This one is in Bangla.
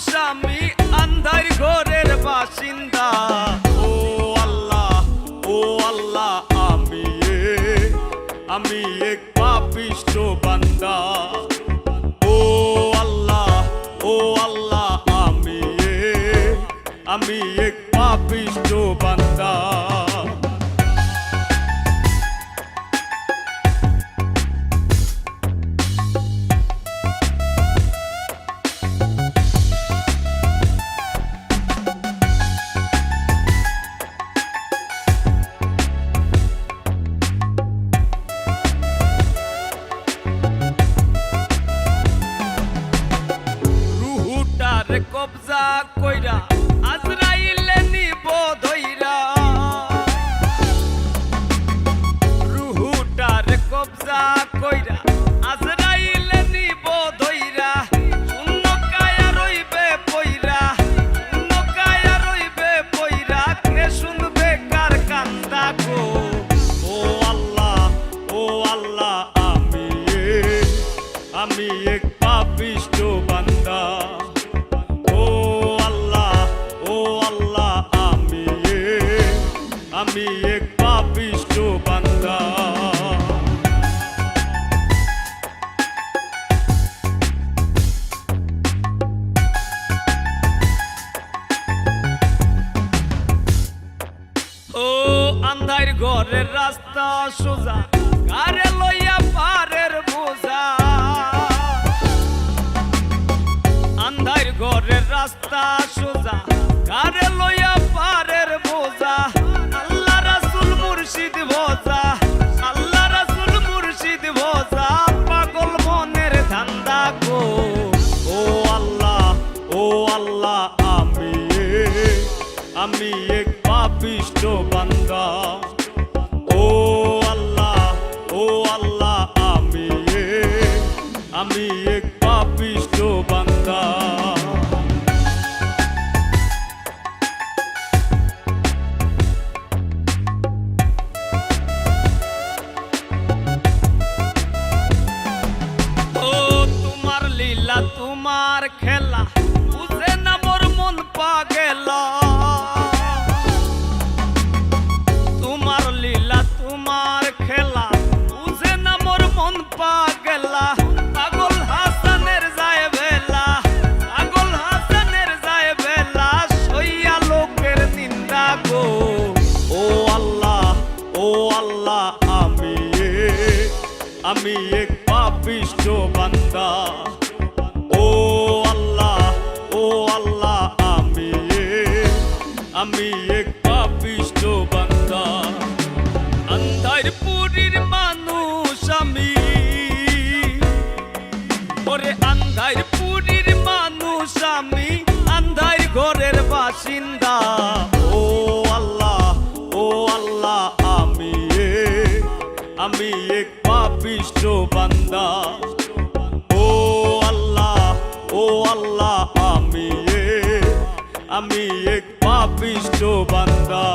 মানুষ আমি আন্ধার ঘরের বাসিন্দা। ও আল্লাহ আমি এক পাপিষ্ঠ বান্দা। ও আল্লাহ আমি এক পাপিষ্ঠ বান্দা। কবজা কইরা আজরাইলে নিব ধইরা, রুহুটার কবজা কইরা আজরাইলে নিব ধইরা। শূন্য কায়া রইবে পইরা, শূন্য কায়া রইবে পইরা, কে শুনবে কার কান্দা গো। ও আল্লাহ আমি এক পাপিষ্ঠ বান্দা। আমি এক পাপিষ্ঠ বান্দা। ও আন্ধার ঘরের রাস্তা সোজা, কারে লইয়া পারের বোঝা। আন্ধার ঘরের রাস্তা সোজা, কারে লইয়া পারের বোঝা। আল্লাহ রাসূল মুর্শিদ ভোজা, আল্লাহ রাসূল মুর্শিদ ভোজা, পাগল মনের ধান্দা গো। ও আল্লাহ আমি এক পাপিষ্ঠ বান্দা। ও আল্লাহ আমি এক পাপিষ্ঠ বান্দা। তোমার খেলা বুঝে না মোর মন পাগেলা। তোমার লীলা তোমার খেলা বুঝে না মোর মন পাগেলা। পাগল হাসানের যায় বেলা, পাগল হাসানের যায় বেলা, সইয়া লোকের নিন্দা গো। ও আল্লাহ আমি এক পাপিষ্ঠ বান্দা। ও আল্লাহ আমি এক পাপিষ্ঠ বান্দা। আন্ধার পুরীর মানুষ আমি, ওরে আন্ধার পুরীর মানুষ আমি, আন্ধার ঘরের বাসিন্দা। ও আল্লাহ আমি এক পাপিষ্ঠ বান্দা। ও আল্লাহ আমি এক পাপিষ্ঠ বান্দা।